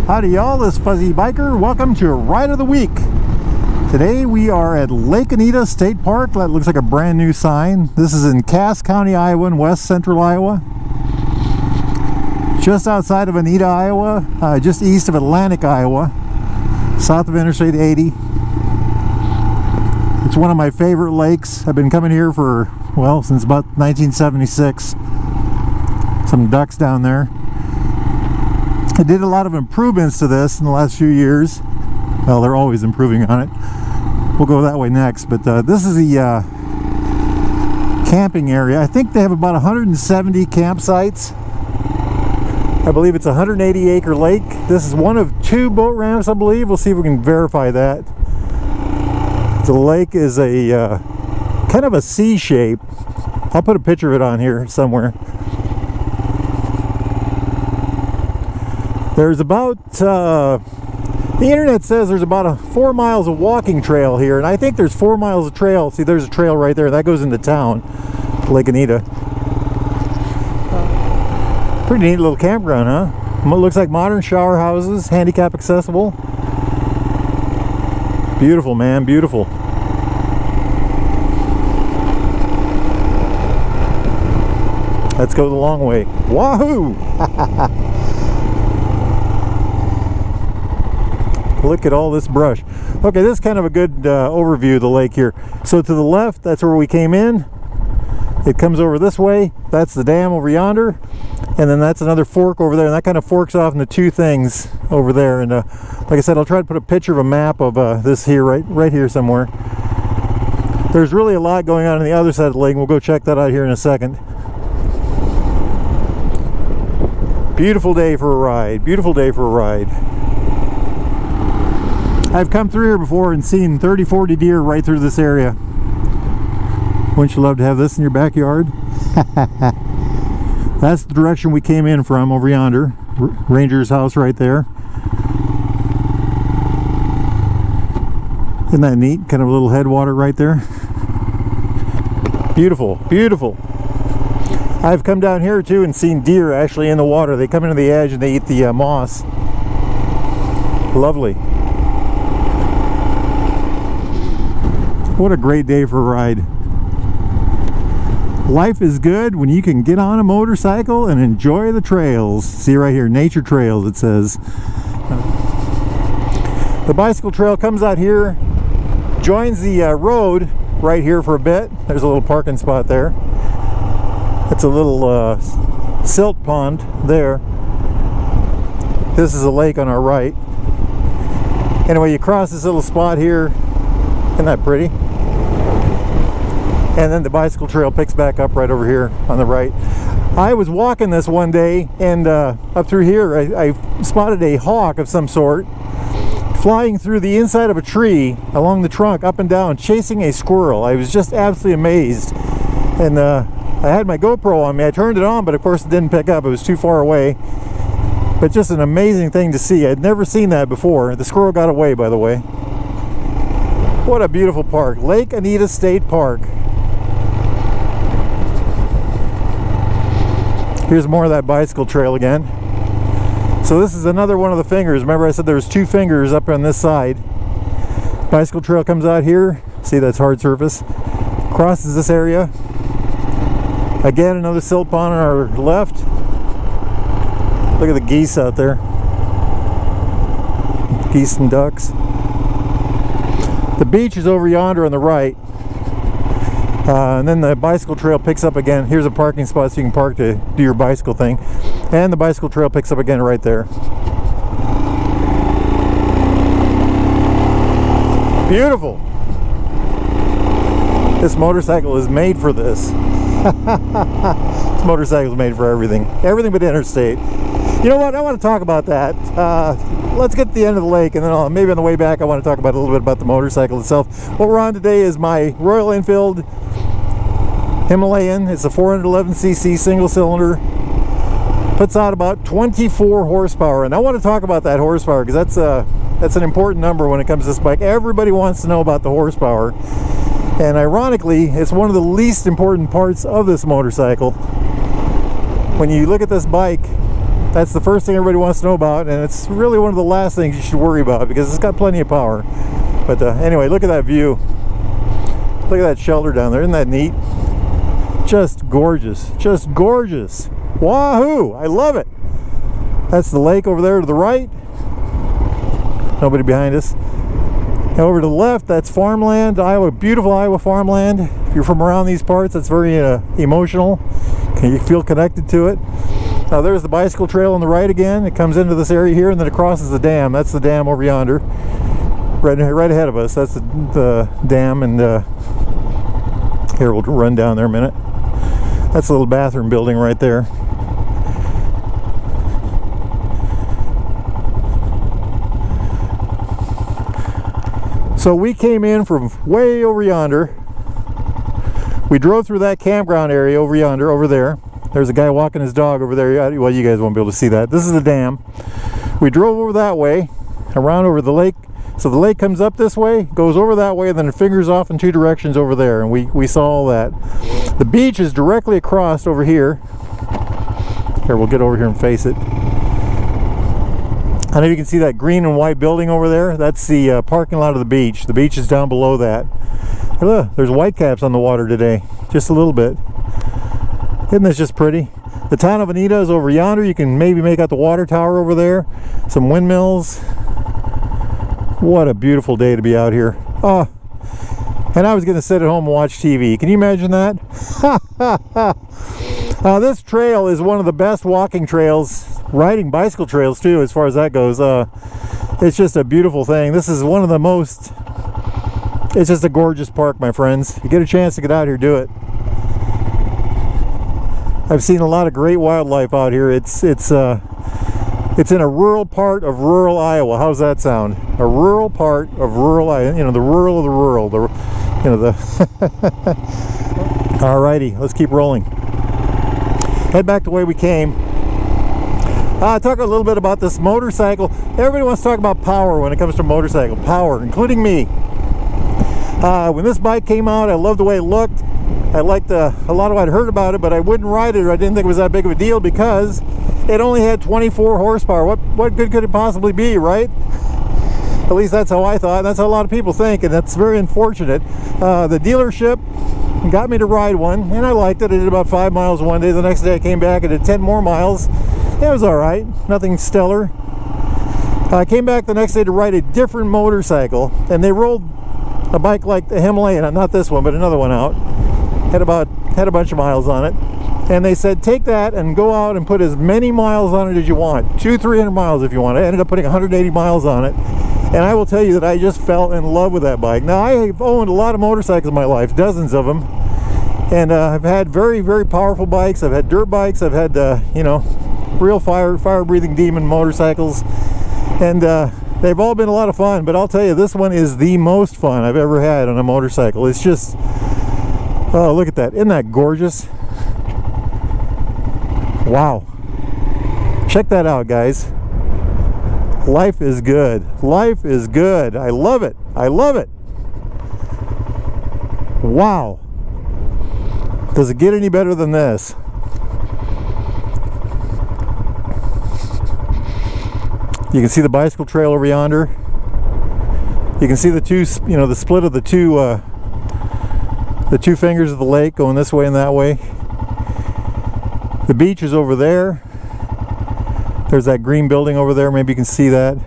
Howdy y'all, this Fuzzy Biker. Welcome to Ride of the Week. Today we are at Lake Anita State Park. That looks like a brand new sign. This is in Cass County, Iowa, in west central Iowa. Just outside of Anita, Iowa, just east of Atlantic, Iowa, south of Interstate 80. It's one of my favorite lakes. I've been coming here for, well, since about 1976. Some ducks down there. I did a lot of improvements to this in the last few years. Well, they're always improving on it. We'll go that way next, but this is the camping area. I think they have about 170 campsites. I believe it's a 180-acre lake. This is one of 2 boat ramps, I believe. We'll see if we can verify that. The lake is a kind of a C shape. I'll put a picture of it on here somewhere. There's about, the internet says there's about 4 miles of walking trail here, and I think there's 4 miles of trail. See, there's a trail right there. That goes into town, Lake Anita. Pretty neat little campground, huh? Looks like modern shower houses, handicap accessible. Beautiful, man, beautiful. Let's go the long way. Wahoo! Look at all this brush. Okay, this is kind of a good overview of the lake here. So to the left, that's where we came in. It comes over this way. That's the dam over yonder. And then that's another fork over there. And that kind of forks off into 2 things over there. And like I said, I'll try to put a picture of a map of this here, right here somewhere. There's really a lot going on the other side of the lake. We'll go check that out here in a second. Beautiful day for a ride. Beautiful day for a ride. I've come through here before and seen 30-40 deer right through this area. Wouldn't you love to have this in your backyard? That's the direction we came in from, over yonder. Ranger's house right there. Isn't that neat? Kind of a little headwater right there. Beautiful, beautiful. I've come down here too and seen deer actually in the water. They come into the edge and they eat the moss. Lovely. What a great day for a ride. Life is good when you can get on a motorcycle and enjoy the trails. See right here, nature trails it says. The bicycle trail comes out here, joins the road right here for a bit. There's a little parking spot there. It's a little silt pond there. This is a lake on our right. Anyway, you cross this little spot here. Isn't that pretty? And then the bicycle trail picks back up right over here on the right. I was walking this one day, and up through here I spotted a hawk of some sort flying through the inside of a tree along the trunk, up and down, chasing a squirrel. I was just absolutely amazed. And I had my GoPro on me. I turned it on, but of course it didn't pick up. It was too far away. But just an amazing thing to see. I'd never seen that before. The squirrel got away, by the way. What a beautiful park. Lake Anita State Park. Here's more of that bicycle trail again. So this is another one of the fingers. Remember I said there was 2 fingers up on this side. Bicycle trail comes out here. See, that's hard surface. Crosses this area. Again, another silt pond on our left. Look at the geese out there. Geese and ducks. The beach is over yonder on the right. And then the bicycle trail picks up again. Here's a parking spot so you can park to do your bicycle thing. And the bicycle trail picks up again right there. Beautiful. This motorcycle is made for this. This motorcycle is made for everything. Everything but interstate. You know what? I want to talk about that. Let's get to the end of the lake, and then maybe on the way back I want to talk about a little bit about the motorcycle itself. What we're on today is my Royal Enfield Himalayan. It's a 411cc single cylinder. Puts out about 24 horsepower, and I want to talk about that horsepower because that's an important number when it comes to this bike. Everybody wants to know about the horsepower, and ironically it's one of the least important parts of this motorcycle. When you look at this bike, That's the first thing everybody wants to know about, and it's really one of the last things you should worry about because it's got plenty of power. But anyway, look at that view. Look at that shelter down there. Isn't that neat? Just gorgeous. Just gorgeous. Wahoo! I love it. That's the lake over there to the right. Nobody behind us. And over to the left, that's farmland, Iowa, beautiful Iowa farmland. If you're from around these parts, that's very emotional. You feel connected to it. Now there's the bicycle trail on the right again. It comes into this area here and then it crosses the dam. That's the dam over yonder. Right ahead of us. That's the dam, and here, we'll run down there a minute. That's a little bathroom building right there. So we came in from way over yonder. We drove through that campground area over yonder, over there. There's a guy walking his dog over there. Well, you guys won't be able to see that. This is the dam. We drove over that way, around over the lake. So the lake comes up this way, goes over that way, and then it fingers off in two directions over there. And we saw all that. The beach is directly across over here. Here, we'll get over here and face it. I know you can see that green and white building over there. That's the parking lot of the beach. The beach is down below that. Look, there's whitecaps on the water today, just a little bit. Isn't this just pretty? The town of Anita is over yonder. You can maybe make out the water tower over there. Some windmills. What a beautiful day to be out here. Oh, and I was going to sit at home and watch TV. Can you imagine that? This trail is one of the best walking trails, riding bicycle trails too, as far as that goes. It's just a beautiful thing. This is one of the most, it's just a gorgeous park, my friends. If you get a chance to get out here, do it. I've seen a lot of great wildlife out here. It's in a rural part of rural Iowa. How's that sound? A rural part of rural Iowa. You know, the rural of the rural. Alrighty, let's keep rolling. Head back the way we came. Talk a little bit about this motorcycle. Everybody wants to talk about power when it comes to motorcycle. Power, including me. When this bike came out, I loved the way it looked. I liked a lot of what I'd heard about it, but I wouldn't ride it, or I didn't think it was that big of a deal because it only had 24 horsepower. What good could it possibly be, right? At least that's how I thought, and that's how a lot of people think, and that's very unfortunate. The dealership got me to ride one, and I liked it. I did about 5 miles one day. The next day I came back and did 10 more miles. It was alright, nothing stellar. I came back the next day to ride a different motorcycle, and they rolled a bike like the Himalayan, not this one, but another one out. Had a bunch of miles on it, and they said take that and go out and put as many miles on it as you want, 200-300 miles if you want. I ended up putting 180 miles on it, and I will tell you that I just fell in love with that bike. Now, I've owned a lot of motorcycles in my life, dozens of them, and I've had very, very powerful bikes. I've had dirt bikes. I've had you know, real fire-breathing demon motorcycles, and they've all been a lot of fun. But I'll tell you, this one is the most fun I've ever had on a motorcycle. It's just, oh, look at that. Isn't that gorgeous? Wow. Check that out, guys. Life is good. Life is good. I love it. I love it. Wow. Does it get any better than this? You can see the bicycle trail over yonder. You can see the two, you know, the split of the two fingers of the lake going this way and that way. The beach is over there. There's that green building over there. Maybe you can see that.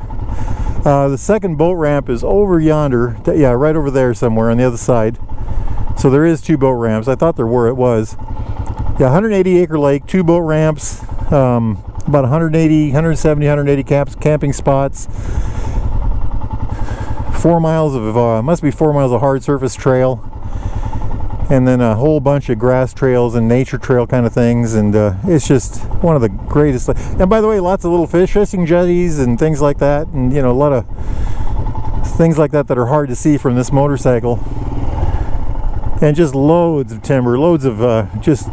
The second boat ramp is over yonder. Yeah, right over there somewhere on the other side. So there is 2 boat ramps. I thought there were. It was. Yeah, 180 acre lake, 2 boat ramps, about 170, 180 camping spots. 4 miles of, must be 4 miles of hard surface trail. And then a whole bunch of grass trails and nature trail kind of things, and it's just one of the greatest. And by the way, lots of little fishing jetties and things like that, and you know, a lot of things like that that are hard to see from this motorcycle. And just loads of timber, loads of just,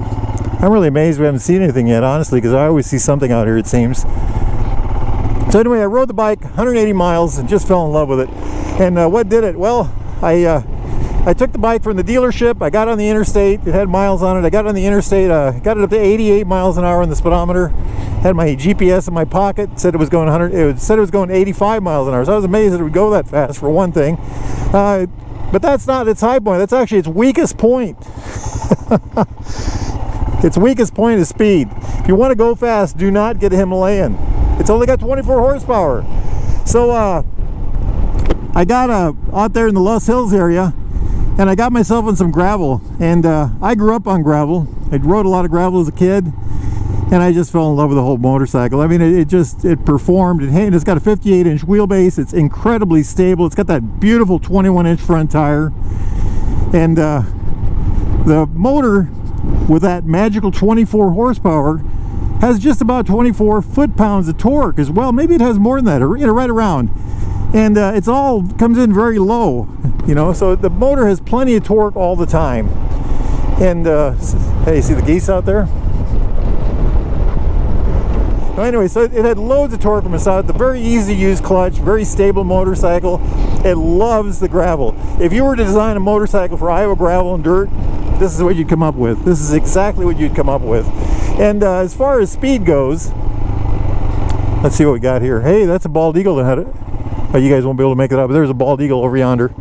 I'm really amazed we haven't seen anything yet, honestly, because I always see something out here, it seems. So anyway, I rode the bike 180 miles and just fell in love with it. And what did it? Well, I took the bike from the dealership. I got on the interstate. It had miles on it. I got on the interstate, got it up to 88 miles an hour on the speedometer. Had my GPS in my pocket. Said it was going 100. It said it was going 85 miles an hour. So I was amazed that it would go that fast, for one thing. But that's not its high point. That's actually its weakest point. Its weakest point is speed. If you want to go fast, do not get a Himalayan. It's only got 24 horsepower. So I got out there in the Loess Hills area, and I got myself on some gravel. And I grew up on gravel. I rode a lot of gravel as a kid, and I just fell in love with the whole motorcycle. I mean, it performed. It's got a 58-inch wheelbase. It's incredibly stable. It's got that beautiful 21-inch front tire, and the motor with that magical 24 horsepower has just about 24 foot-pounds of torque as well. Maybe it has more than that, or right around. And it's all comes in very low, you know, so the motor has plenty of torque all the time. And hey, you see the geese out there? Well, anyway, so it had loads of torque from the side. The very easy to use clutch, very stable motorcycle. It loves the gravel. If you were to design a motorcycle for Iowa gravel and dirt, this is what you'd come up with. This is exactly what you'd come up with. And as far as speed goes, let's see what we got here. Hey, that's a bald eagle that had it. Oh, you guys won't be able to make it out, but there's a bald eagle over yonder.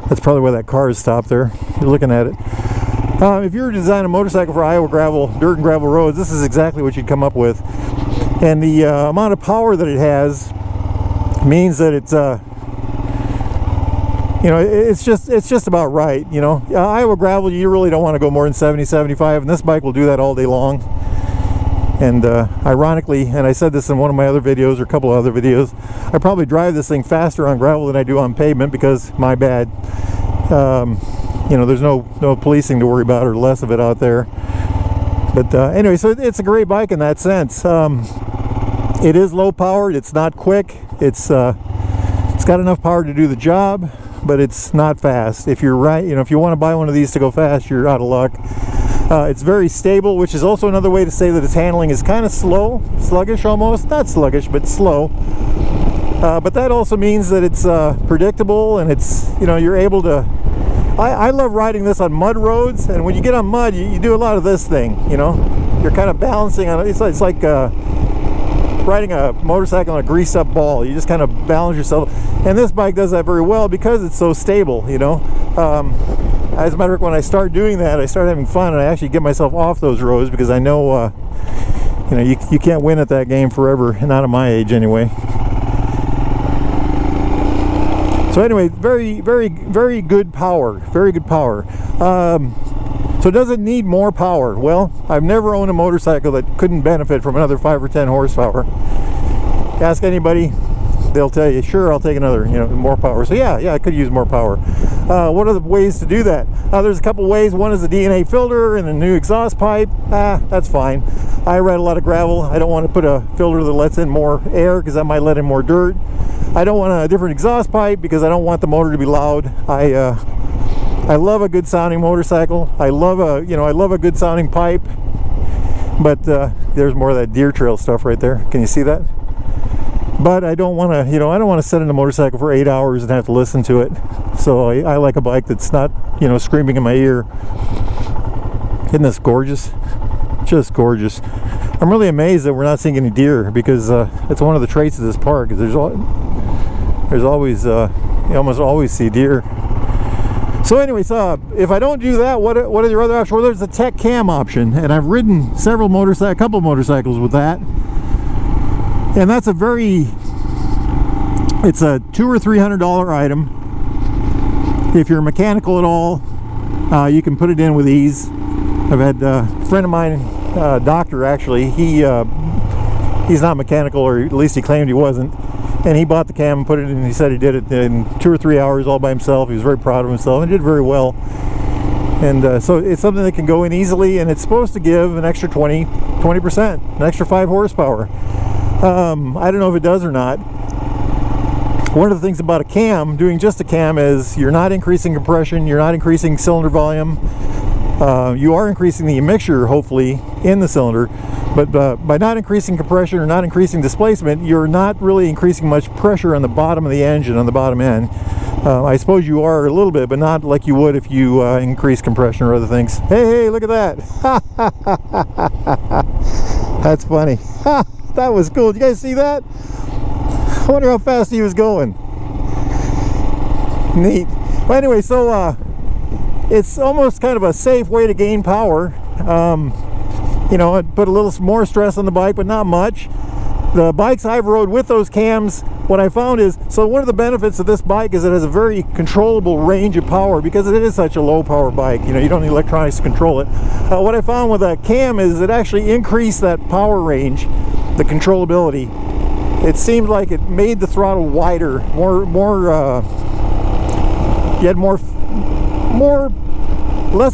That's probably where that car is stopped there. You're looking at it. If you were to design a motorcycle for Iowa gravel, dirt and gravel roads, this is exactly what you'd come up with. And the amount of power that it has means that it's you know, it's just about right. You know, Iowa gravel, you really don't want to go more than 70, 75, and this bike will do that all day long. And ironically, and I said this in one of my other videos or a couple of other videos, I probably drive this thing faster on gravel than I do on pavement because my bad. You know, there's no policing to worry about, or less of it out there. But anyway, so it's a great bike in that sense. It is low powered. It's not quick. It's got enough power to do the job, but it's not fast. If you're right, you know, if you want to buy one of these to go fast, you're out of luck. It's very stable, which is also another way to say that its handling is kind of slow, sluggish almost. Not sluggish, but slow. But that also means that it's predictable, and it's, you know, you're able to... I love riding this on mud roads, and when you get on mud, you do a lot of this thing, you know. You're kind of balancing on it. It's like riding a motorcycle on a greased up ball. You just kind of balance yourself, and this bike does that very well because it's so stable, you know. As a matter of fact, when I start doing that, I start having fun, and I actually get myself off those roads because I know, you know, you can't win at that game forever, not at my age anyway. So anyway, very, very, very good power. Very good power. So does it need more power? Well, I've never owned a motorcycle that couldn't benefit from another 5 or 10 horsepower. Ask anybody, they'll tell you, sure, I'll take another, you know, more power. So yeah, I could use more power. What are the ways to do that? There's a couple ways. One is a DNA filter and a new exhaust pipe. That's fine. I ride a lot of gravel. I don't want to put a filter that lets in more air because that might let in more dirt. I don't want a different exhaust pipe because I don't want the motor to be loud. I love a good sounding motorcycle. I love a good sounding pipe. But there's more of that deer trail stuff right there. Can you see that? But I don't want to, you know, I don't want to sit in a motorcycle for 8 hours and have to listen to it. So I like a bike that's not, you know, screaming in my ear. Isn't this gorgeous? Just gorgeous. I'm really amazed that we're not seeing any deer, because it's one of the traits of this park. There's always, you almost always see deer. So anyways, if I don't do that, what are your other options? Well, there's a tech cam option, and I've ridden a couple motorcycles with that. And that's it's a $200 or $300 item. If you're mechanical at all, you can put it in with ease. I've had a friend of mine, doctor actually, he's not mechanical, or at least he claimed he wasn't, and he bought the cam and put it in, and he said he did it in 2 or 3 hours all by himself. He was very proud of himself and did very well. And so it's something that can go in easily, and it's supposed to give an extra 20%, an extra 5 horsepower. I don't know if it does or not. One of the things about a cam, doing just a cam, is you're not increasing compression, you're not increasing cylinder volume. You are increasing the mixture, hopefully, in the cylinder, but by not increasing compression or not increasing displacement, you're not really increasing much pressure on the bottom of the engine, on the bottom end. I suppose you are a little bit, but not like you would if you increase compression or other things. Hey, look at that. That's funny. That was cool. Did you guys see that? I wonder how fast he was going. Neat. Well, anyway, so it's almost kind of a safe way to gain power. You know, it put a little more stress on the bike, but not much. The bikes I've rode with those cams, what I found is, so one of the benefits of this bike is it has a very controllable range of power because it is such a low power bike. You know, you don't need electronics to control it. What I found with a cam is it actually increased that power range, the controllability. It seemed like it made the throttle wider, you had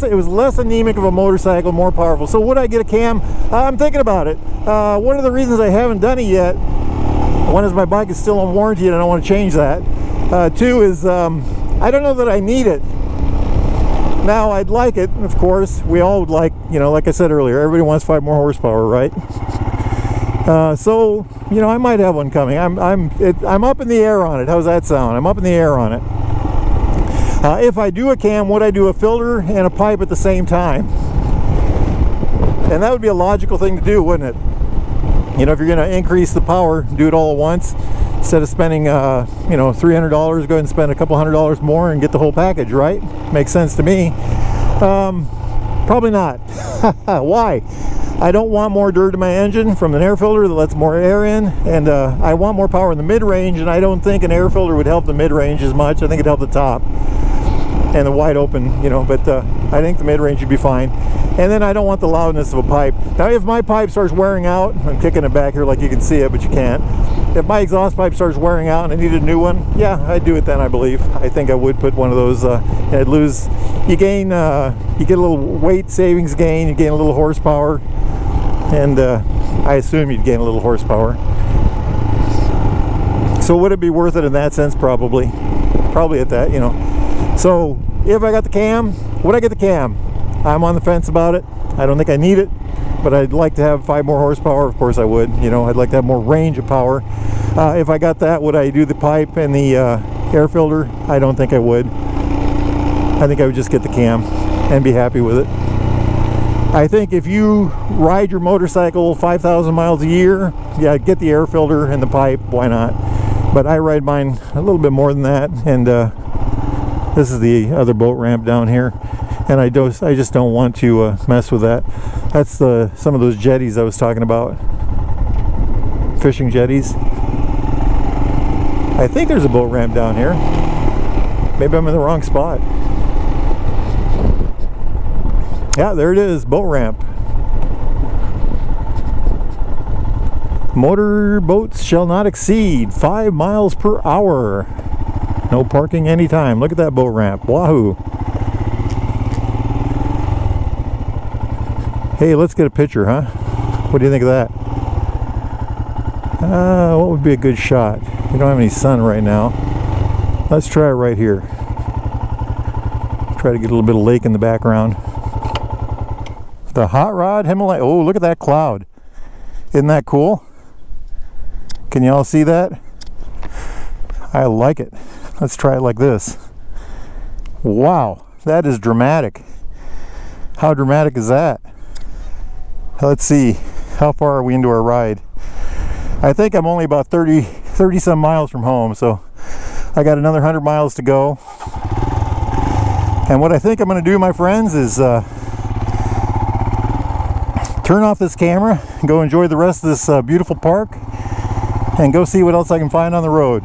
it was less anemic of a motorcycle, more powerful. So would I get a cam? I'm thinking about it. One of the reasons I haven't done it yet, one is my bike is still on warranty and I don't want to change that. Two is I don't know that I need it. Now I'd like it, of course. We all would like, you know, like I said earlier, everybody wants 5 more horsepower, right? So, you know, I might have one coming. I'm up in the air on it. How's that sound? I'm up in the air on it. If I do a cam, would I do a filter and a pipe at the same time? And that would be a logical thing to do, wouldn't it? You know, if you're going to increase the power, do it all at once. Instead of spending, you know, $300, go ahead and spend a couple $100 more and get the whole package, right? Makes sense to me. Probably not. Why? I don't want more dirt in my engine from an air filter that lets more air in, and I want more power in the mid-range, and I don't think an air filter would help the mid-range as much. I think it'd help the top and the wide open, you know, but I think the mid-range would be fine. And then I don't want the loudness of a pipe. Now if my pipe starts wearing out, I'm kicking it back here like you can see it, but you can't. If my exhaust pipe starts wearing out and I need a new one, yeah, I'd do it then, I believe. I think I would put one of those, and I'd lose, you gain, you get a little weight savings gain, you gain a little horsepower, and I assume you'd gain a little horsepower. So would it be worth it in that sense? Probably at that, you know. So if I got the cam, would I get the cam? I'm on the fence about it. I don't think I need it, but I'd like to have 5 more horsepower. Of course I would. You know, I'd like to have more range of power. If I got that, would I do the pipe and the air filter? I don't think I would. I think I would just get the cam and be happy with it. I think if you ride your motorcycle 5,000 miles a year, yeah, get the air filter and the pipe. Why not? But I ride mine a little bit more than that, and this is the other boat ramp down here, and I just don't want to mess with that. That's some of those jetties I was talking about, fishing jetties. I think there's a boat ramp down here. Maybe I'm in the wrong spot. Yeah, there it is, boat ramp. Motor boats shall not exceed 5 miles per hour. No parking anytime. Look at that boat ramp. Wahoo. Hey, let's get a picture, huh? What do you think of that? What would be a good shot? We don't have any sun right now. Let's try it right here. Try to get a little bit of lake in the background. The Hot Rod Himalayan. Oh, look at that cloud. Isn't that cool? Can you all see that? I like it. Let's try it like this. Wow, that is dramatic. How dramatic is that? Let's see, how far are we into our ride? I think I'm only about 30 some miles from home, so I got another 100 miles to go. And what I think I'm going to do, my friends, is turn off this camera, go enjoy the rest of this beautiful park, and go see what else I can find on the road.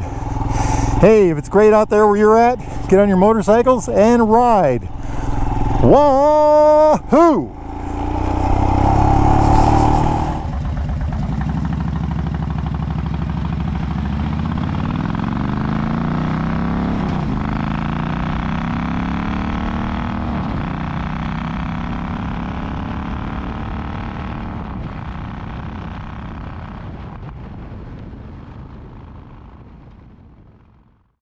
Hey, if it's great out there where you're at, get on your motorcycles and ride. Wahoo!